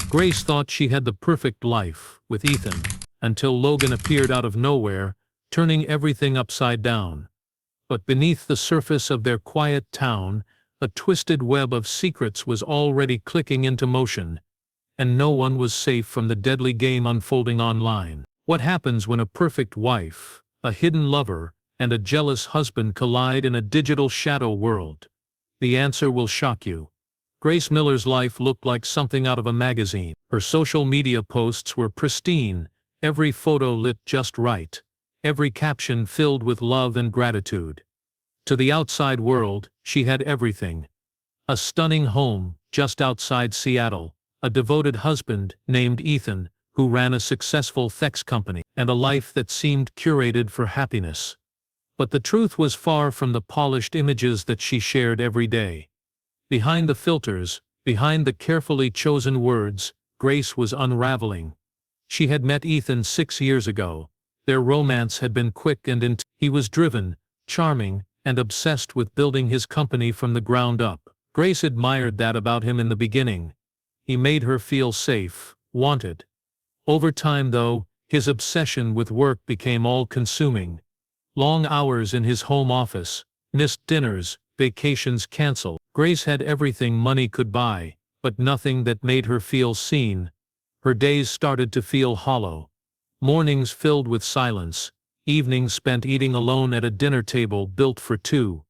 Grace thought she had the perfect life with Ethan, until Logan appeared out of nowhere, turning everything upside down. But beneath the surface of their quiet town, a twisted web of secrets was already clicking into motion, and no one was safe from the deadly game unfolding online. What happens when a perfect wife, a hidden lover, and a jealous husband collide in a digital shadow world? The answer will shock you. Grace Miller's life looked like something out of a magazine. Her social media posts were pristine, every photo lit just right, every caption filled with love and gratitude. To the outside world, she had everything. A stunning home just outside Seattle, a devoted husband named Ethan, who ran a successful tech company, and a life that seemed curated for happiness. But the truth was far from the polished images that she shared every day. Behind the filters, behind the carefully chosen words, Grace was unraveling. She had met Ethan 6 years ago. Their romance had been quick and intense. He was driven, charming, and obsessed with building his company from the ground up. Grace admired that about him in the beginning. He made her feel safe, wanted. Over time, though, his obsession with work became all-consuming. Long hours in his home office, missed dinners, vacations canceled. Grace had everything money could buy, but nothing that made her feel seen. Her days started to feel hollow. Mornings filled with silence, evenings spent eating alone at a dinner table built for two.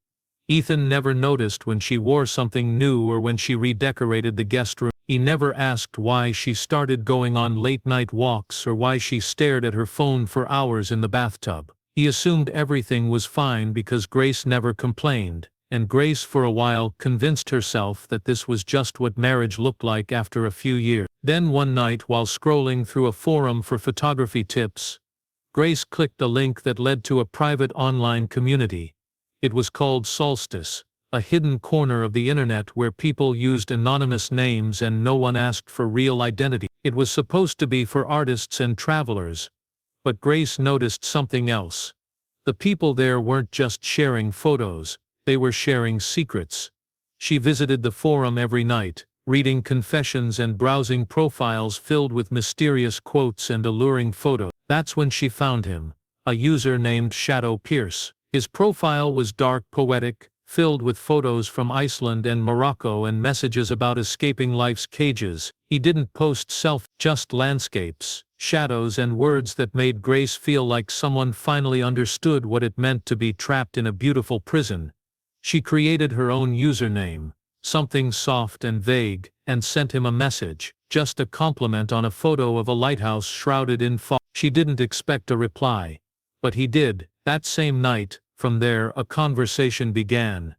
Ethan never noticed when she wore something new or when she redecorated the guest room. He never asked why she started going on late-night walks or why she stared at her phone for hours in the bathtub. He assumed everything was fine because Grace never complained, and Grace for a while convinced herself that this was just what marriage looked like after a few years. Then one night, while scrolling through a forum for photography tips, Grace clicked a link that led to a private online community. It was called Solstice, a hidden corner of the internet where people used anonymous names and no one asked for real identity. It was supposed to be for artists and travelers. But Grace noticed something else. The people there weren't just sharing photos, they were sharing secrets. She visited the forum every night, reading confessions and browsing profiles filled with mysterious quotes and alluring photos. That's when she found him, a user named Shadow Pierce. His profile was dark, poetic, filled with photos from Iceland and Morocco and messages about escaping life's cages. He didn't post just landscapes, shadows and words that made Grace feel like someone finally understood what it meant to be trapped in a beautiful prison. She created her own username, something soft and vague, and sent him a message, just a compliment on a photo of a lighthouse shrouded in fog. She didn't expect a reply, but he did. That same night, from there a conversation began.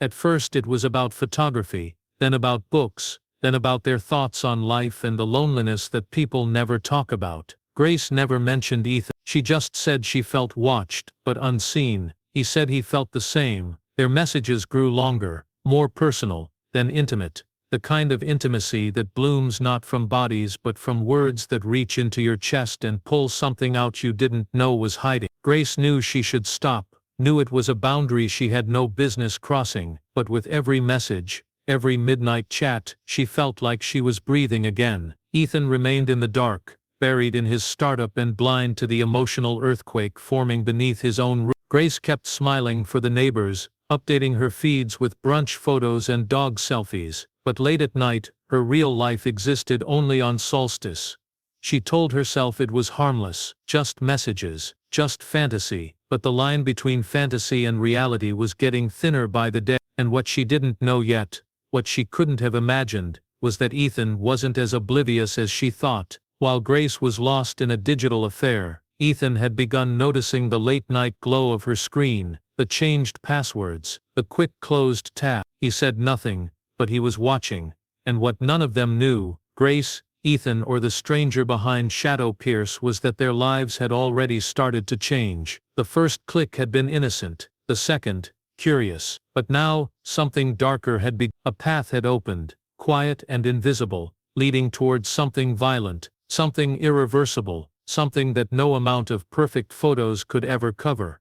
At first it was about photography, then about books, then about their thoughts on life and the loneliness that people never talk about. Grace never mentioned Ethan. She just said she felt watched, but unseen. He said he felt the same. Their messages grew longer, more personal, then intimate, the kind of intimacy that blooms not from bodies but from words that reach into your chest and pull something out you didn't know was hiding. Grace knew she should stop, knew it was a boundary she had no business crossing, but with every message, every midnight chat, she felt like she was breathing again. Ethan remained in the dark, buried in his startup and blind to the emotional earthquake forming beneath his own roof. Grace kept smiling for the neighbors, updating her feeds with brunch photos and dog selfies, but late at night, her real life existed only on Solstice. She told herself it was harmless, just messages, just fantasy, but the line between fantasy and reality was getting thinner by the day, and what she didn't know yet, what she couldn't have imagined, was that Ethan wasn't as oblivious as she thought. While Grace was lost in a digital affair, Ethan had begun noticing the late-night glow of her screen, the changed passwords, the quick closed tab. He said nothing, but he was watching, and what none of them knew, Grace, Ethan or the stranger behind Shadow Pierce, was that their lives had already started to change. The first click had been innocent, the second, curious, but now, something darker had begun. A path had opened, quiet and invisible, leading towards something violent, something irreversible, something that no amount of perfect photos could ever cover.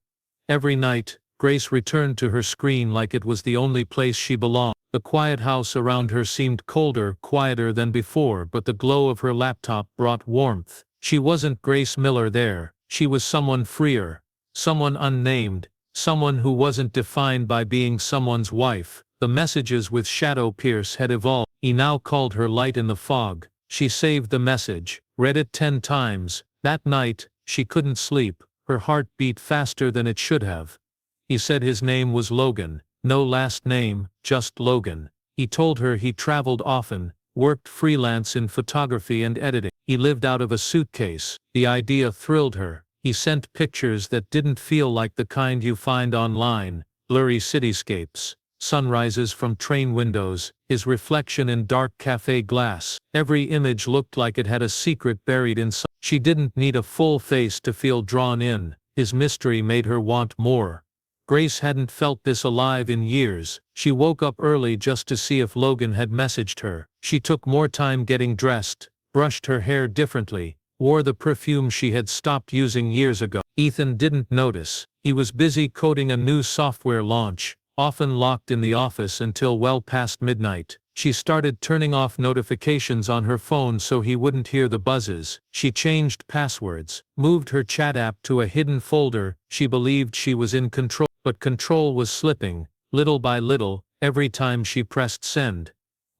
Every night, Grace returned to her screen like it was the only place she belonged. The quiet house around her seemed colder, quieter than before, but the glow of her laptop brought warmth. She wasn't Grace Miller there, she was someone freer, someone unnamed, someone who wasn't defined by being someone's wife. The messages with Shadow Pierce had evolved. He now called her Light in the Fog. She saved the message, read it 10 times. That night, she couldn't sleep, her heart beat faster than it should have. He said his name was Logan, no last name, just Logan. He told her he traveled often, worked freelance in photography and editing. He lived out of a suitcase. The idea thrilled her. He sent pictures that didn't feel like the kind you find online, blurry cityscapes, sunrises from train windows, his reflection in dark cafe glass. Every image looked like it had a secret buried inside. She didn't need a full face to feel drawn in. His mystery made her want more. Grace hadn't felt this alive in years. She woke up early just to see if Logan had messaged her. She took more time getting dressed, brushed her hair differently, wore the perfume she had stopped using years ago. Ethan didn't notice. He was busy coding a new software launch, often locked in the office until well past midnight. She started turning off notifications on her phone so he wouldn't hear the buzzes. She changed passwords, moved her chat app to a hidden folder. She believed she was in control, but control was slipping, little by little, every time she pressed send.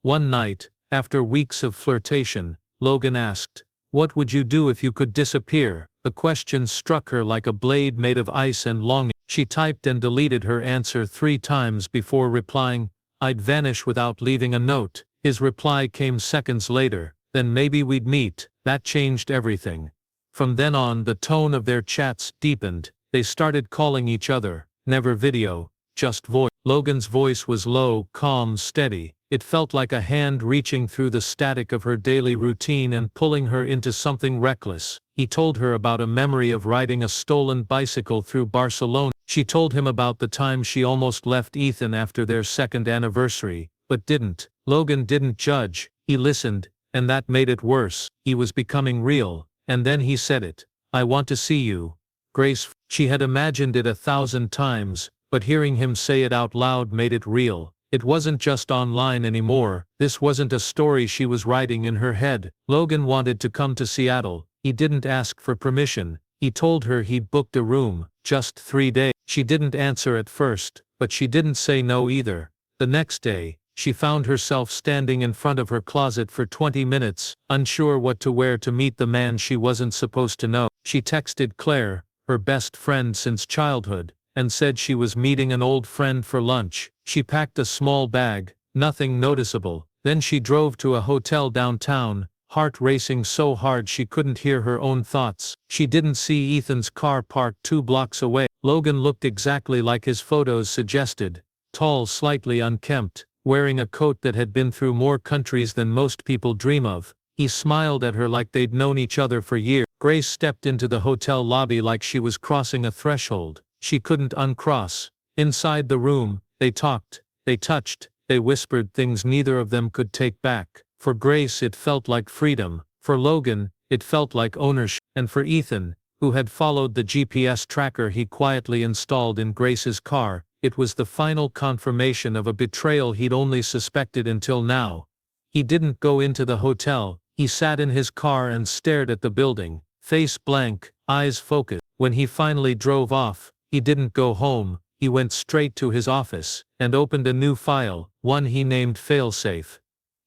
One night, after weeks of flirtation, Logan asked, "What would you do if you could disappear?" The question struck her like a blade made of ice and longing. She typed and deleted her answer 3 times before replying, "I'd vanish without leaving a note." His reply came seconds later, "Then maybe we'd meet." That changed everything. From then on, the tone of their chats deepened. They started calling each other, never video, just voice. Logan's voice was low, calm, steady. It felt like a hand reaching through the static of her daily routine and pulling her into something reckless. He told her about a memory of riding a stolen bicycle through Barcelona. She told him about the time she almost left Ethan after their 2nd anniversary, but didn't. Logan didn't judge, he listened, and that made it worse. He was becoming real, and then he said it. "I want to see you, Grace." She had imagined it 1,000 times, but hearing him say it out loud made it real. It wasn't just online anymore. This wasn't a story she was writing in her head. Logan wanted to come to Seattle. He didn't ask for permission. He told her he'd booked a room, just 3 days. She didn't answer at first, but she didn't say no either. The next day, she found herself standing in front of her closet for 20 minutes, unsure what to wear to meet the man she wasn't supposed to know. She texted Claire, her best friend since childhood, and said she was meeting an old friend for lunch. She packed a small bag, nothing noticeable. Then she drove to a hotel downtown, heart racing so hard she couldn't hear her own thoughts. She didn't see Ethan's car parked 2 blocks away. Logan looked exactly like his photos suggested, tall, slightly unkempt, wearing a coat that had been through more countries than most people dream of. He smiled at her like they'd known each other for years. Grace stepped into the hotel lobby like she was crossing a threshold. She couldn't uncross. Inside the room, they talked, they touched, they whispered things neither of them could take back. For Grace it felt like freedom. For Logan, it felt like ownership. And for Ethan, who had followed the GPS tracker he quietly installed in Grace's car, it was the final confirmation of a betrayal he'd only suspected until now. He didn't go into the hotel. He sat in his car and stared at the building, face blank, eyes focused. When he finally drove off, he didn't go home. He went straight to his office, and opened a new file, one he named Failsafe.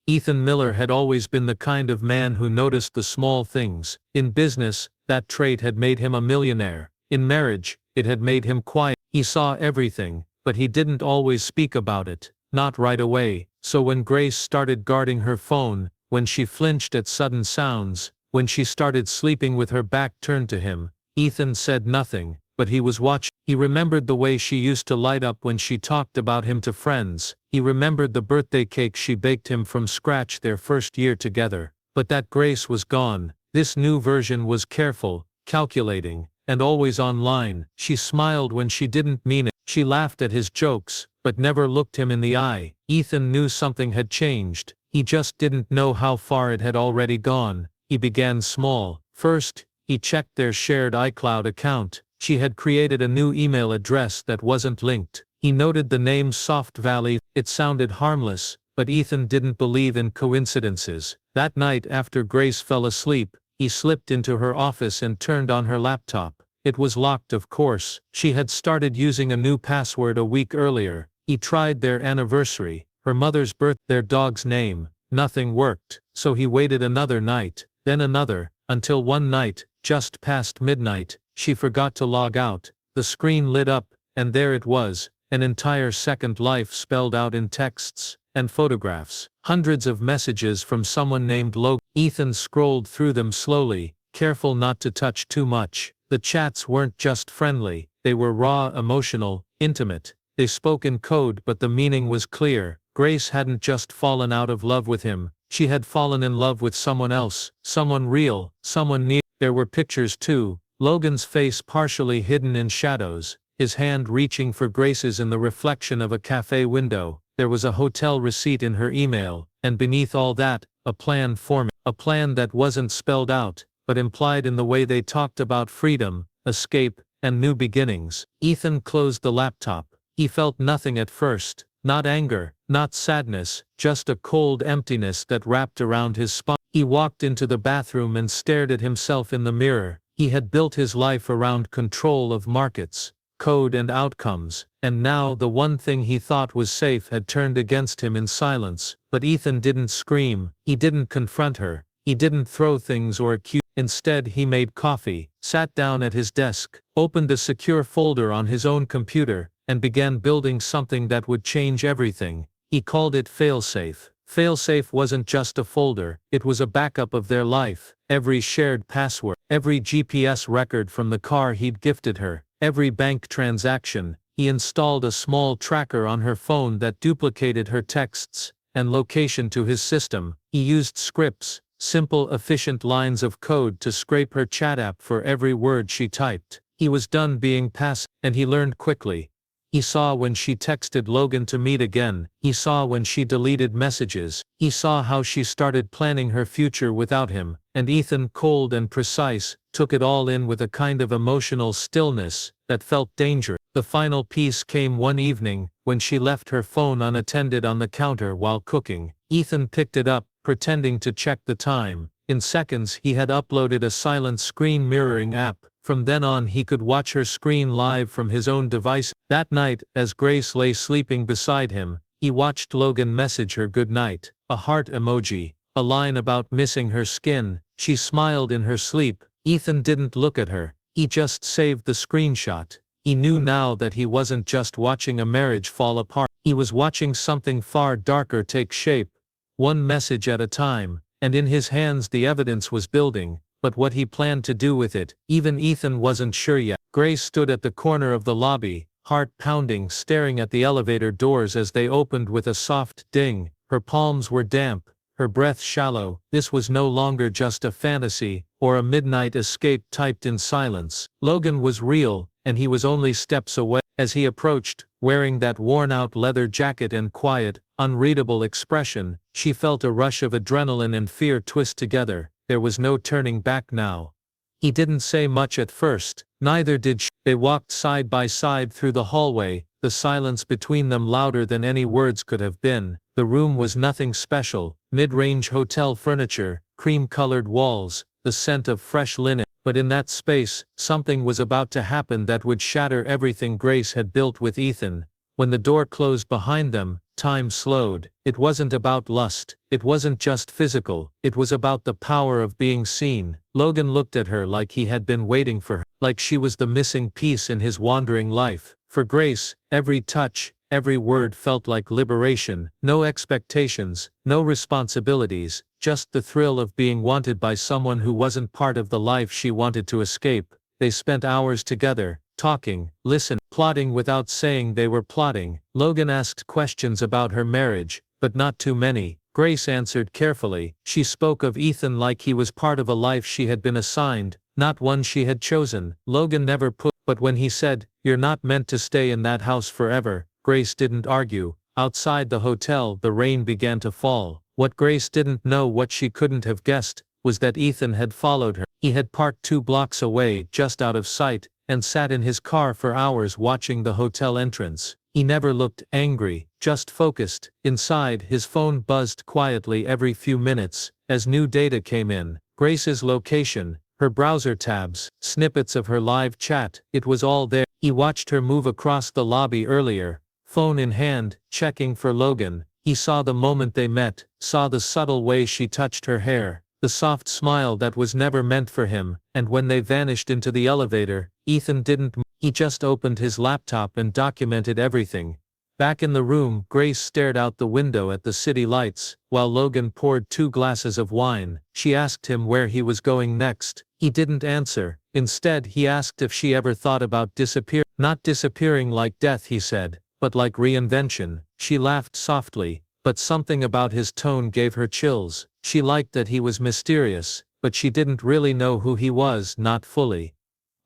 Ethan Miller had always been the kind of man who noticed the small things. In business, that trait had made him a millionaire. In marriage, it had made him quiet. He saw everything, but he didn't always speak about it, not right away. So when Grace started guarding her phone, when she flinched at sudden sounds, when she started sleeping with her back turned to him, Ethan said nothing, but he was watching. He remembered the way she used to light up when she talked about him to friends. He remembered the birthday cake she baked him from scratch their first year together. But that Grace was gone. This new version was careful, calculating, and always online. She smiled when she didn't mean it. She laughed at his jokes, but never looked him in the eye. Ethan knew something had changed. He just didn't know how far it had already gone. He began small. First, he checked their shared iCloud account. She had created a new email address that wasn't linked. He noted the name Soft Valley. It sounded harmless, but Ethan didn't believe in coincidences. That night after Grace fell asleep, he slipped into her office and turned on her laptop. It was locked, of course. She had started using a new password a week earlier. He tried their anniversary, her mother's birth, their dog's name. Nothing worked, so he waited another night, then another, until one night, just past midnight, she forgot to log out. The screen lit up, and there it was, an entire Second Life spelled out in texts and photographs. Hundreds of messages from someone named Logan. Ethan scrolled through them slowly, careful not to touch too much. The chats weren't just friendly, they were raw, emotional, intimate. They spoke in code, but the meaning was clear. Grace hadn't just fallen out of love with him, she had fallen in love with someone else, someone real, someone near. There were pictures too, Logan's face partially hidden in shadows, his hand reaching for Grace's in the reflection of a cafe window. There was a hotel receipt in her email, and beneath all that, a plan forming. A plan that wasn't spelled out, but implied in the way they talked about freedom, escape, and new beginnings. Ethan closed the laptop. He felt nothing at first, not anger, not sadness, just a cold emptiness that wrapped around his spine. He walked into the bathroom and stared at himself in the mirror. He had built his life around control of markets, code and outcomes, and now the one thing he thought was safe had turned against him in silence. But Ethan didn't scream, he didn't confront her, he didn't throw things or accuse. Instead he made coffee, sat down at his desk, opened a secure folder on his own computer, and began building something that would change everything. He called it Failsafe. Failsafe wasn't just a folder, it was a backup of their life. Every shared password, every GPS record from the car he'd gifted her, every bank transaction. He installed a small tracker on her phone that duplicated her texts and location to his system. He used scripts, simple efficient lines of code to scrape her chat app for every word she typed. He was done being passive, and he learned quickly. He saw when she texted Logan to meet again, he saw when she deleted messages, he saw how she started planning her future without him, and Ethan, cold and precise, took it all in with a kind of emotional stillness that felt dangerous. The final piece came one evening, when she left her phone unattended on the counter while cooking. Ethan picked it up, pretending to check the time. In seconds he had uploaded a silent screen mirroring app. From then on he could watch her screen live from his own device. That night, as Grace lay sleeping beside him, he watched Logan message her good night, a heart emoji, a line about missing her skin. She smiled in her sleep. Ethan didn't look at her, he just saved the screenshot. He knew now that he wasn't just watching a marriage fall apart, he was watching something far darker take shape, one message at a time, and in his hands the evidence was building. But what he planned to do with it, even Ethan wasn't sure yet. Grace stood at the corner of the lobby, heart pounding, staring at the elevator doors as they opened with a soft ding. Her palms were damp, her breath shallow. This was no longer just a fantasy, or a midnight escape typed in silence. Logan was real, and he was only steps away. As he approached, wearing that worn-out leather jacket and quiet, unreadable expression, she felt a rush of adrenaline and fear twist together. There was no turning back now. He didn't say much at first, neither did she. They walked side by side through the hallway, the silence between them louder than any words could have been. The room was nothing special, mid-range hotel furniture, cream-colored walls, the scent of fresh linen. But in that space, something was about to happen that would shatter everything Grace had built with Ethan. When the door closed behind them, time slowed. It wasn't about lust, it wasn't just physical, it was about the power of being seen. Logan looked at her like he had been waiting for her, like she was the missing piece in his wandering life. For Grace, every touch, every word felt like liberation. No expectations, no responsibilities, just the thrill of being wanted by someone who wasn't part of the life she wanted to escape. They spent hours together, talking, listening, plotting without saying they were plotting. Logan asked questions about her marriage, but not too many. Grace answered carefully. She spoke of Ethan like he was part of a life she had been assigned, not one she had chosen. Logan never put, but when he said, "You're not meant to stay in that house forever," Grace didn't argue. Outside the hotel, the rain began to fall. What Grace didn't know, what she couldn't have guessed, was that Ethan had followed her. He had parked 2 blocks away, just out of sight, and sat in his car for hours watching the hotel entrance. He never looked angry, just focused. Inside, his phone buzzed quietly every few minutes, as new data came in. Grace's location, her browser tabs, snippets of her live chat, it was all there. He watched her move across the lobby earlier, phone in hand, checking for Logan. He saw the moment they met, saw the subtle way she touched her hair, the soft smile that was never meant for him, and when they vanished into the elevator, Ethan didn't move. He just opened his laptop and documented everything. Back in the room, Grace stared out the window at the city lights, while Logan poured 2 glasses of wine. She asked him where he was going next. He didn't answer. Instead, he asked if she ever thought about disappearing. Not disappearing like death, he said, but like reinvention. She laughed softly, but something about his tone gave her chills. She liked that he was mysterious, but she didn't really know who he was, not fully.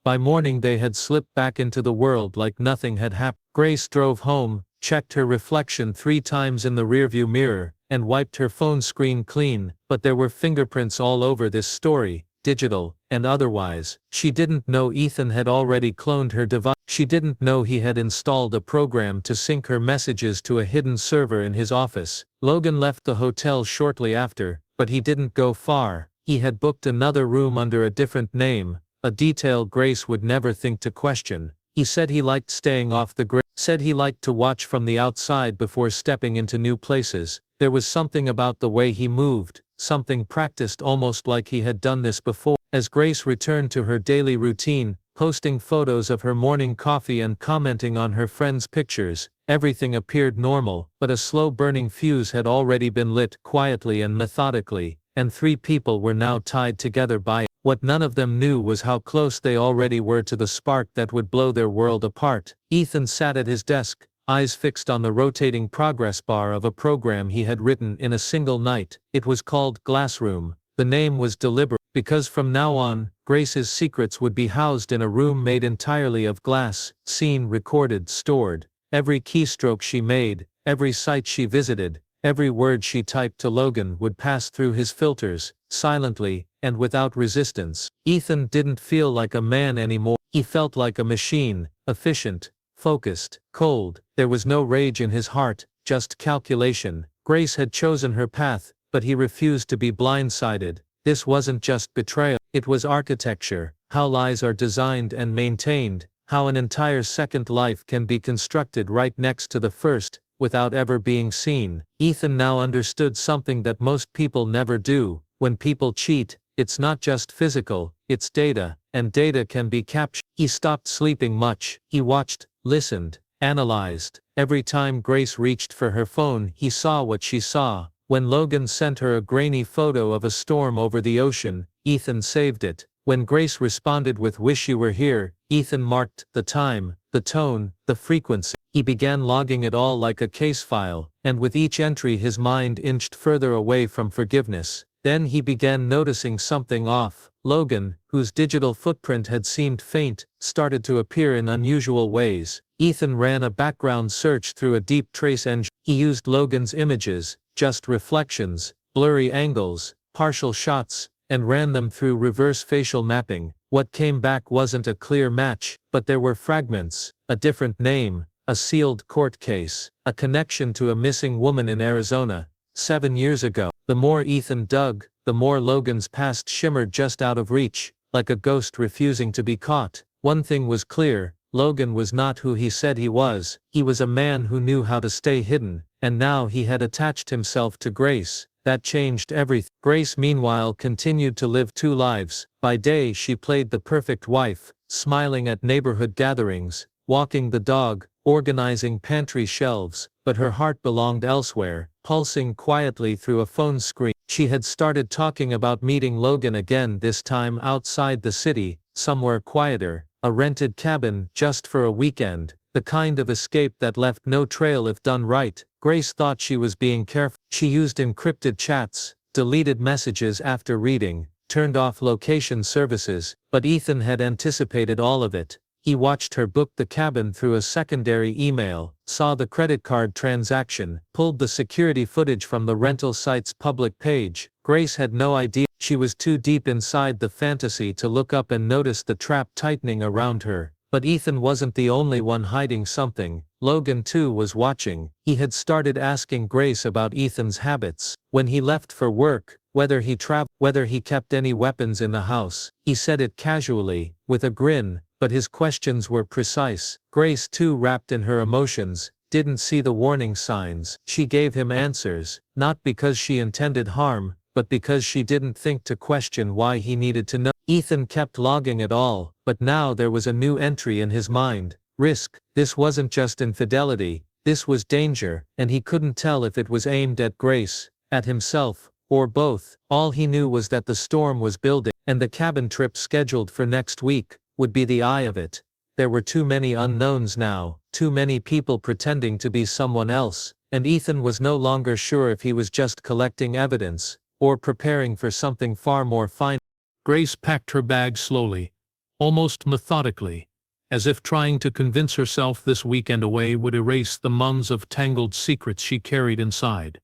By morning they had slipped back into the world like nothing had happened. Grace drove home, checked her reflection 3 times in the rearview mirror, and wiped her phone screen clean, but there were fingerprints all over this story, digital and otherwise. She didn't know Ethan had already cloned her device. She didn't know he had installed a program to sync her messages to a hidden server in his office. Logan left the hotel shortly after, but he didn't go far. He had booked another room under a different name, a detail Grace would never think to question. He said he liked staying off the grid, said he liked to watch from the outside before stepping into new places. There was something about the way he moved, something practiced almost like he had done this before. As Grace returned to her daily routine, posting photos of her morning coffee and commenting on her friends' pictures, everything appeared normal, but a slow-burning fuse had already been lit quietly and methodically, and 3 people were now tied together by it. What none of them knew was how close they already were to the spark that would blow their world apart. Ethan sat at his desk, eyes fixed on the rotating progress bar of a program he had written in a single night. It was called Glassroom. The name was deliberate, because from now on, Grace's secrets would be housed in a room made entirely of glass, seen, recorded, stored. Every keystroke she made, every site she visited, every word she typed to Logan would pass through his filters, silently, and without resistance. Ethan didn't feel like a man anymore. He felt like a machine, efficient, focused, cold. There was no rage in his heart, just calculation. Grace had chosen her path, but he refused to be blindsided. This wasn't just betrayal, it was architecture, how lies are designed and maintained, how an entire second life can be constructed right next to the first, without ever being seen. Ethan now understood something that most people never do. When people cheat, it's not just physical, it's data, and data can be captured. He stopped sleeping much. He watched, listened, analyzed. Every time Grace reached for her phone, he saw what she saw. When Logan sent her a grainy photo of a storm over the ocean, Ethan saved it. When Grace responded with "Wish you were here," Ethan marked the time, the tone, the frequency. He began logging it all like a case file, and with each entry his mind inched further away from forgiveness. Then he began noticing something off. Logan, whose digital footprint had seemed faint, started to appear in unusual ways. Ethan ran a background search through a deep trace engine. He used Logan's images, just reflections, blurry angles, partial shots, and ran them through reverse facial mapping. What came back wasn't a clear match, but there were fragments, a different name, a sealed court case, a connection to a missing woman in Arizona, 7 years ago. The more Ethan dug, the more Logan's past shimmered just out of reach, like a ghost refusing to be caught. One thing was clear, Logan was not who he said he was. He was a man who knew how to stay hidden, and now he had attached himself to Grace. That changed everything. Grace meanwhile continued to live 2 lives. By day she played the perfect wife, smiling at neighborhood gatherings, walking the dog, organizing pantry shelves, but her heart belonged elsewhere, pulsing quietly through a phone screen. She had started talking about meeting Logan again, this time outside the city, somewhere quieter, a rented cabin just for a weekend, the kind of escape that left no trail if done right. Grace thought she was being careful. She used encrypted chats, deleted messages after reading, turned off location services, but Ethan had anticipated all of it. He watched her book the cabin through a secondary email, saw the credit card transaction, pulled the security footage from the rental site's public page. Grace had no idea. She was too deep inside the fantasy to look up and notice the trap tightening around her. But Ethan wasn't the only one hiding something. Logan too was watching. He had started asking Grace about Ethan's habits. When he left for work, whether he traveled, whether he kept any weapons in the house. He said it casually, with a grin, but his questions were precise. Grace too, wrapped in her emotions, didn't see the warning signs. She gave him answers, not because she intended harm, but because she didn't think to question why he needed to know. Ethan kept logging it all, but now there was a new entry in his mind. Risk. This wasn't just infidelity, this was danger, and he couldn't tell if it was aimed at Grace, at himself, or both. All he knew was that the storm was building, and the cabin trip scheduled for next week would be the eye of it. There were too many unknowns now, too many people pretending to be someone else, and Ethan was no longer sure if he was just collecting evidence, or preparing for something far more final. Grace packed her bag slowly, almost methodically, as if trying to convince herself this weekend away would erase the months of tangled secrets she carried inside.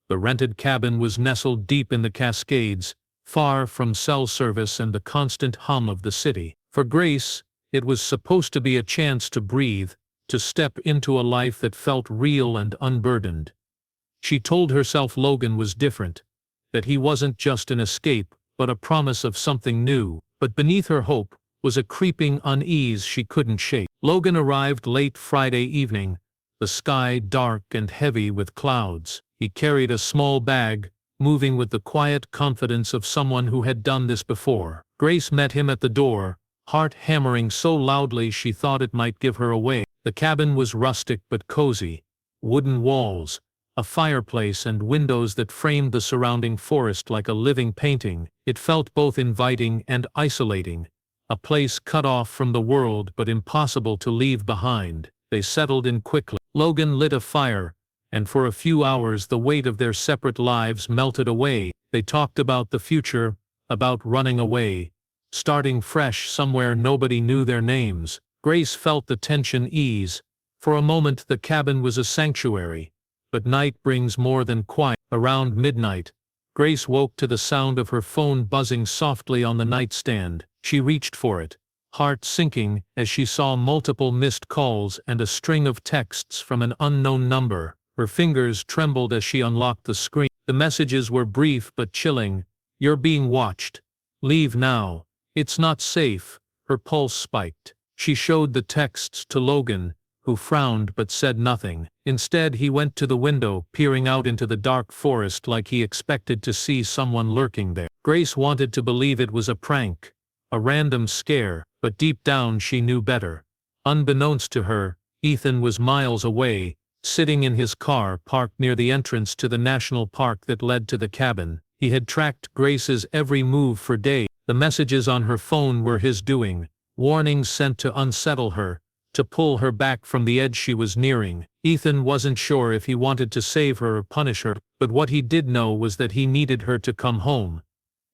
The rented cabin was nestled deep in the Cascades, far from cell service and the constant hum of the city. For Grace, it was supposed to be a chance to breathe, to step into a life that felt real and unburdened. She told herself Logan was different, that he wasn't just an escape, but a promise of something new. But beneath her hope was a creeping unease she couldn't shake. Logan arrived late Friday evening, the sky dark and heavy with clouds. He carried a small bag, moving with the quiet confidence of someone who had done this before. Grace met him at the door, heart hammering so loudly she thought it might give her away. The cabin was rustic but cozy. Wooden walls, a fireplace and windows that framed the surrounding forest like a living painting. It felt both inviting and isolating, a place cut off from the world but impossible to leave behind. They settled in quickly. Logan lit a fire, and for a few hours the weight of their separate lives melted away. They talked about the future, about running away, starting fresh somewhere nobody knew their names. Grace felt the tension ease. For a moment the cabin was a sanctuary. But night brings more than quiet. Around midnight, Grace woke to the sound of her phone buzzing softly on the nightstand. She reached for it, heart sinking as she saw multiple missed calls and a string of texts from an unknown number. Her fingers trembled as she unlocked the screen. The messages were brief but chilling. "You're being watched. Leave now. It's not safe." Her pulse spiked. She showed the texts to Logan, who frowned but said nothing. Instead he went to the window, peering out into the dark forest like he expected to see someone lurking there. Grace wanted to believe it was a prank, a random scare, but deep down she knew better. Unbeknownst to her, Ethan was miles away, sitting in his car parked near the entrance to the national park that led to the cabin. He had tracked Grace's every move for days. The messages on her phone were his doing, warnings sent to unsettle her, to pull her back from the edge she was nearing. Ethan wasn't sure if he wanted to save her or punish her, but what he did know was that he needed her to come home.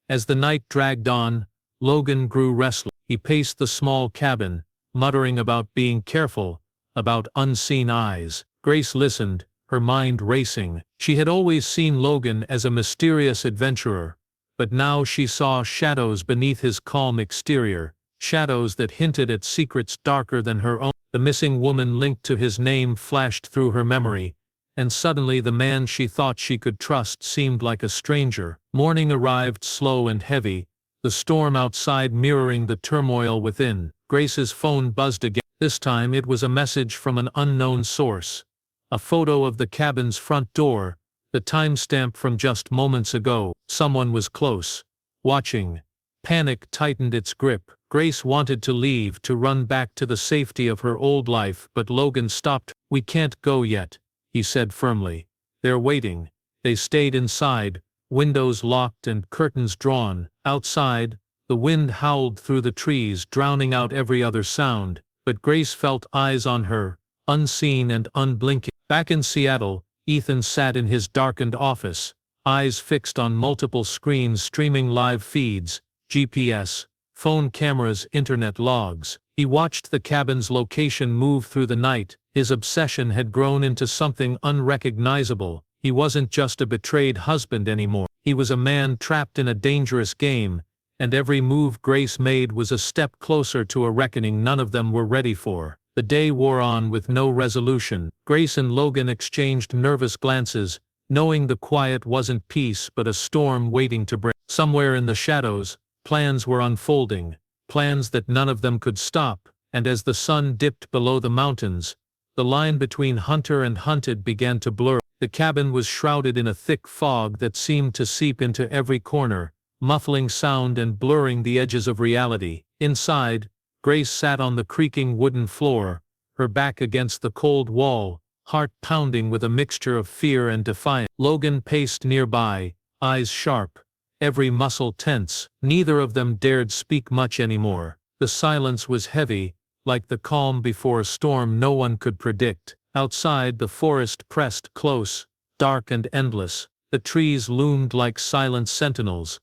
As the night dragged on, Logan grew restless. He paced the small cabin, muttering about being careful, about unseen eyes. Grace listened, her mind racing. She had always seen Logan as a mysterious adventurer, but now she saw shadows beneath his calm exterior, shadows that hinted at secrets darker than her own. The missing woman linked to his name flashed through her memory, and suddenly the man she thought she could trust seemed like a stranger. Morning arrived slow and heavy, the storm outside mirroring the turmoil within. Grace's phone buzzed again. This time it was a message from an unknown source. A photo of the cabin's front door, the timestamp from just moments ago. Someone was close, watching. Panic tightened its grip. Grace wanted to leave, to run back to the safety of her old life, but Logan stopped. "We can't go yet," he said firmly. "They're waiting." They stayed inside, windows locked and curtains drawn. Outside, the wind howled through the trees, drowning out every other sound, but Grace felt eyes on her, unseen and unblinking. Back in Seattle, Ethan sat in his darkened office, eyes fixed on multiple screens streaming live feeds, GPS, phone cameras, internet logs. He watched the cabin's location move through the night. His obsession had grown into something unrecognizable. He wasn't just a betrayed husband anymore. He was a man trapped in a dangerous game, and every move Grace made was a step closer to a reckoning none of them were ready for. The day wore on with no resolution. Grace and Logan exchanged nervous glances, knowing the quiet wasn't peace but a storm waiting to break. Somewhere in the shadows, plans were unfolding, plans that none of them could stop, and as the sun dipped below the mountains, the line between hunter and hunted began to blur. The cabin was shrouded in a thick fog that seemed to seep into every corner, muffling sound and blurring the edges of reality. Inside, Grace sat on the creaking wooden floor, her back against the cold wall, heart pounding with a mixture of fear and defiance. Logan paced nearby, eyes sharp, every muscle tense. Neither of them dared speak much anymore. The silence was heavy, like the calm before a storm no one could predict. Outside, the forest pressed close, dark and endless. The trees loomed like silent sentinels.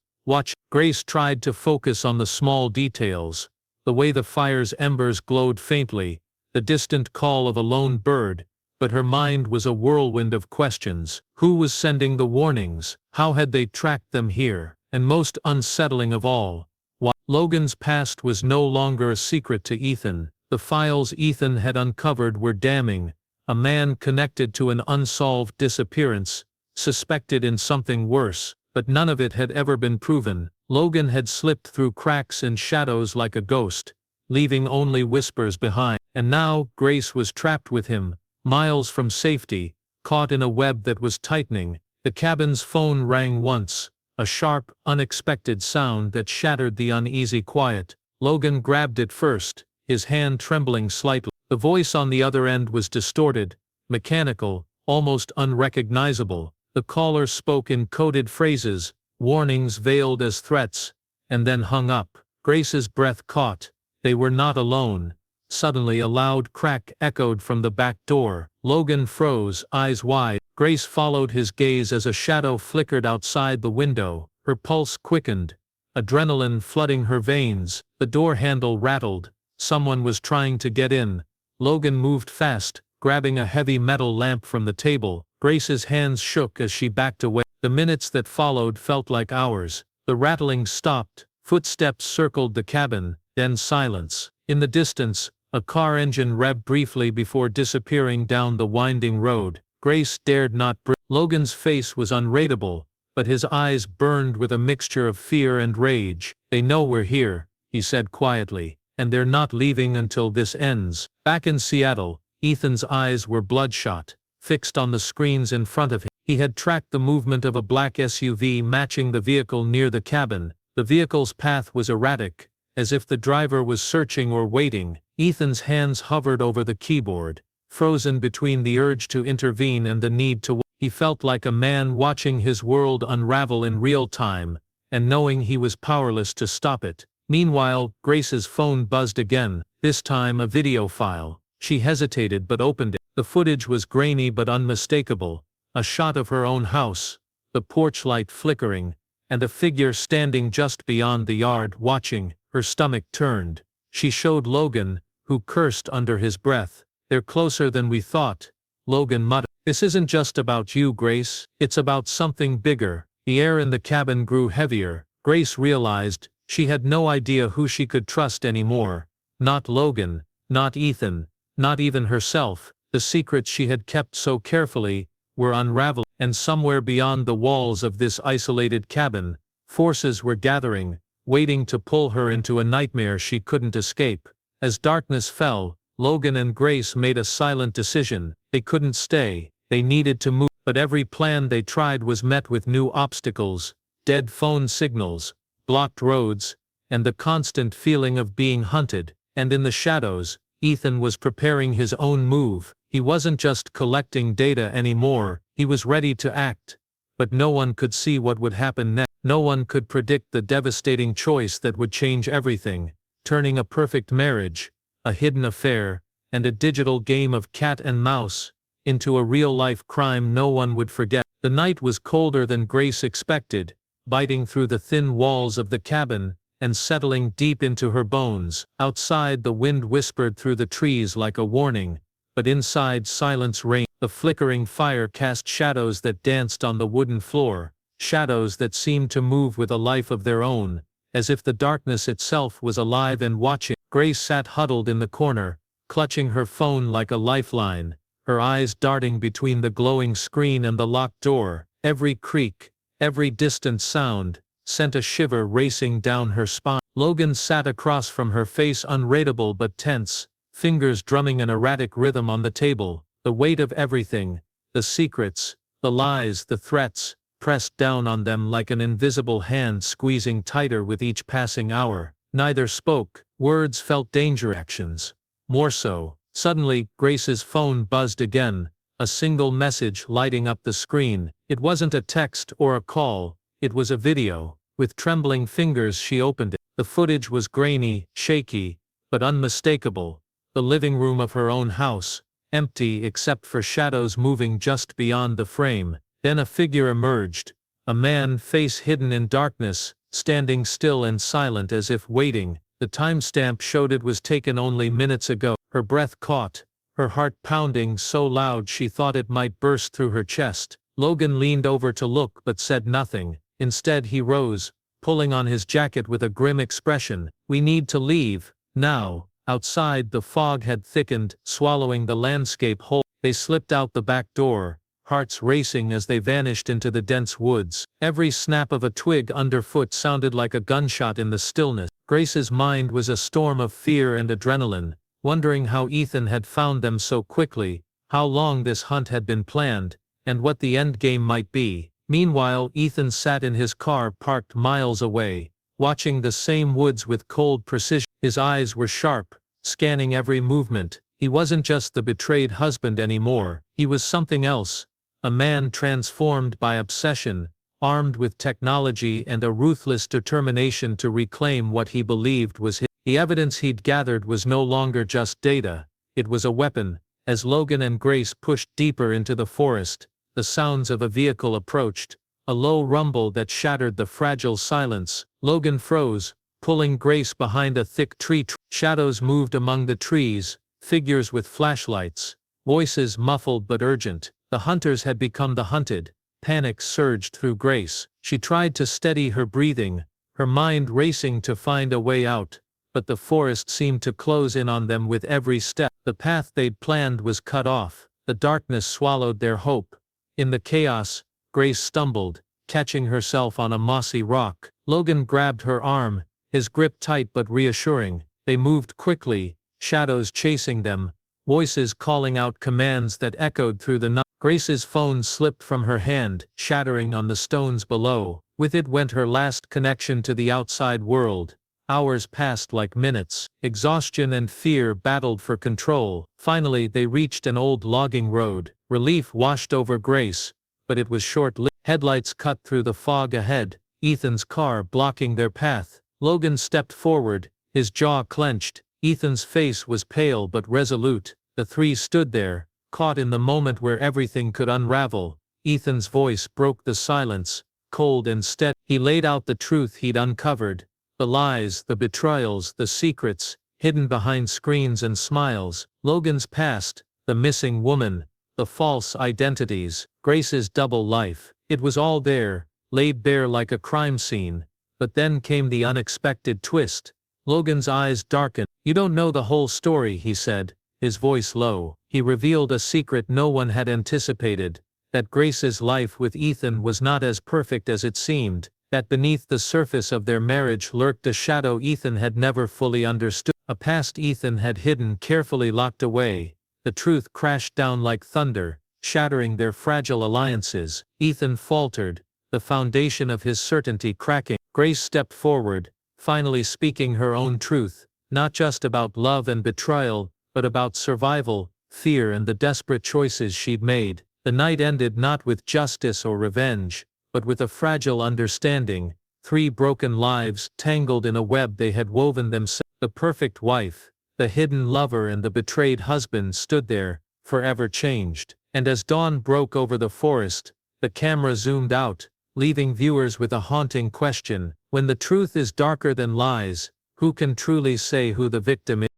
Grace tried to focus on the small details, the way the fire's embers glowed faintly, the distant call of a lone bird, but her mind was a whirlwind of questions. Who was sending the warnings? How had they tracked them here? And most unsettling of all, why? Logan's past was no longer a secret to Ethan. The files Ethan had uncovered were damning. A man connected to an unsolved disappearance, suspected in something worse, but none of it had ever been proven. Logan had slipped through cracks and shadows like a ghost, leaving only whispers behind. And now, Grace was trapped with him, miles from safety, caught in a web that was tightening. The cabin's phone rang once, a sharp, unexpected sound that shattered the uneasy quiet. Logan grabbed it first, his hand trembling slightly. The voice on the other end was distorted, mechanical, almost unrecognizable. The caller spoke in coded phrases, warnings veiled as threats, and then hung up. Grace's breath caught. They were not alone. Suddenly a loud crack echoed from the back door. Logan froze, eyes wide. Grace followed his gaze as a shadow flickered outside the window. Her pulse quickened, adrenaline flooding her veins. The door handle rattled. Someone was trying to get in. Logan moved fast, grabbing a heavy metal lamp from the table. Grace's hands shook as she backed away. The minutes that followed felt like hours. The rattling stopped, footsteps circled the cabin, then silence. In the distance, a car engine revved briefly before disappearing down the winding road. Grace dared not breathe. Logan's face was unreadable, but his eyes burned with a mixture of fear and rage. "They know we're here," he said quietly, "and they're not leaving until this ends." Back in Seattle, Ethan's eyes were bloodshot, fixed on the screens in front of him. He had tracked the movement of a black SUV matching the vehicle near the cabin. The vehicle's path was erratic, as if the driver was searching or waiting. Ethan's hands hovered over the keyboard, frozen between the urge to intervene and the need to. He felt like a man watching his world unravel in real time, and knowing he was powerless to stop it. Meanwhile, Grace's phone buzzed again, this time a video file. She hesitated but opened it. The footage was grainy but unmistakable, a shot of her own house, the porch light flickering, and a figure standing just beyond the yard watching. Her stomach turned. She showed Logan, who cursed under his breath. "They're closer than we thought," Logan muttered. "This isn't just about you, Grace. It's about something bigger." The air in the cabin grew heavier. Grace realized she had no idea who she could trust anymore. Not Logan, not Ethan, not even herself. The secrets she had kept so carefully were unraveling, and somewhere beyond the walls of this isolated cabin, forces were gathering, waiting to pull her into a nightmare she couldn't escape. As darkness fell, Logan and Grace made a silent decision. They couldn't stay. They needed to move. But every plan they tried was met with new obstacles, dead phone signals, blocked roads, and the constant feeling of being hunted. And in the shadows, Ethan was preparing his own move. He wasn't just collecting data anymore, he was ready to act. But no one could see what would happen next. No one could predict the devastating choice that would change everything, turning a perfect marriage, a hidden affair, and a digital game of cat and mouse into a real-life crime no one would forget. The night was colder than Grace expected, biting through the thin walls of the cabin and settling deep into her bones. Outside, the wind whispered through the trees like a warning, but inside, silence reigned. The flickering fire cast shadows that danced on the wooden floor, shadows that seemed to move with a life of their own, as if the darkness itself was alive and watching. Grace sat huddled in the corner, clutching her phone like a lifeline, her eyes darting between the glowing screen and the locked door. Every creak, every distant sound, sent a shiver racing down her spine. Logan sat across from her, face unreadable but tense, fingers drumming an erratic rhythm on the table. The weight of everything, the secrets, the lies, the threats, pressed down on them like an invisible hand squeezing tighter with each passing hour. Neither spoke, words felt danger, actions more so. Suddenly, Grace's phone buzzed again, a single message lighting up the screen. It wasn't a text or a call, it was a video. With trembling fingers she opened it. The footage was grainy, shaky, but unmistakable. The living room of her own house, empty except for shadows moving just beyond the frame. Then a figure emerged, a man, face hidden in darkness, standing still and silent as if waiting. The timestamp showed it was taken only minutes ago. Her breath caught, her heart pounding so loud she thought it might burst through her chest. Logan leaned over to look but said nothing. Instead he rose, pulling on his jacket with a grim expression. "We need to leave, now." Outside the fog had thickened, swallowing the landscape whole. They slipped out the back door, hearts racing as they vanished into the dense woods. Every snap of a twig underfoot sounded like a gunshot in the stillness. Grace's mind was a storm of fear and adrenaline, wondering how Ethan had found them so quickly, how long this hunt had been planned, and what the end game might be. Meanwhile, Ethan sat in his car parked miles away, watching the same woods with cold precision. His eyes were sharp, scanning every movement. He wasn't just the betrayed husband anymore, he was something else, a man transformed by obsession, armed with technology and a ruthless determination to reclaim what he believed was his. The evidence he'd gathered was no longer just data, it was a weapon. As Logan and Grace pushed deeper into the forest, the sounds of a vehicle approached, a low rumble that shattered the fragile silence. Logan froze, pulling Grace behind a thick tree. Shadows moved among the trees, figures with flashlights, voices muffled but urgent. The hunters had become the hunted. Panic surged through Grace. She tried to steady her breathing, her mind racing to find a way out, but the forest seemed to close in on them with every step. The path they'd planned was cut off. The darkness swallowed their hope. In the chaos, Grace stumbled, catching herself on a mossy rock. Logan grabbed her arm, his grip tight but reassuring. They moved quickly, shadows chasing them, voices calling out commands that echoed through the night. Grace's phone slipped from her hand, shattering on the stones below. With it went her last connection to the outside world. Hours passed like minutes. Exhaustion and fear battled for control. Finally they reached an old logging road. Relief washed over Grace, but it was short-lived. Headlights cut through the fog ahead, Ethan's car blocking their path. Logan stepped forward, his jaw clenched. Ethan's face was pale but resolute. The three stood there, caught in the moment where everything could unravel. Ethan's voice broke the silence, cold and steady. He laid out the truth he'd uncovered, the lies, the betrayals, the secrets, hidden behind screens and smiles. Logan's past, the missing woman, the false identities, Grace's double life. It was all there, laid bare like a crime scene. But then came the unexpected twist. Logan's eyes darkened. "You don't know the whole story," he said, his voice low. He revealed a secret no one had anticipated, that Grace's life with Ethan was not as perfect as it seemed, that beneath the surface of their marriage lurked a shadow Ethan had never fully understood, a past Ethan had hidden, carefully locked away. The truth crashed down like thunder, shattering their fragile alliances. Ethan faltered, the foundation of his certainty cracking. Grace stepped forward, finally speaking her own truth, not just about love and betrayal, but about survival, fear and the desperate choices she'd made. The night ended not with justice or revenge, but with a fragile understanding. 3 broken lives tangled in a web they had woven themselves. The perfect wife, the hidden lover and the betrayed husband stood there, forever changed. And as dawn broke over the forest, the camera zoomed out, leaving viewers with a haunting question. When the truth is darker than lies, who can truly say who the victim is?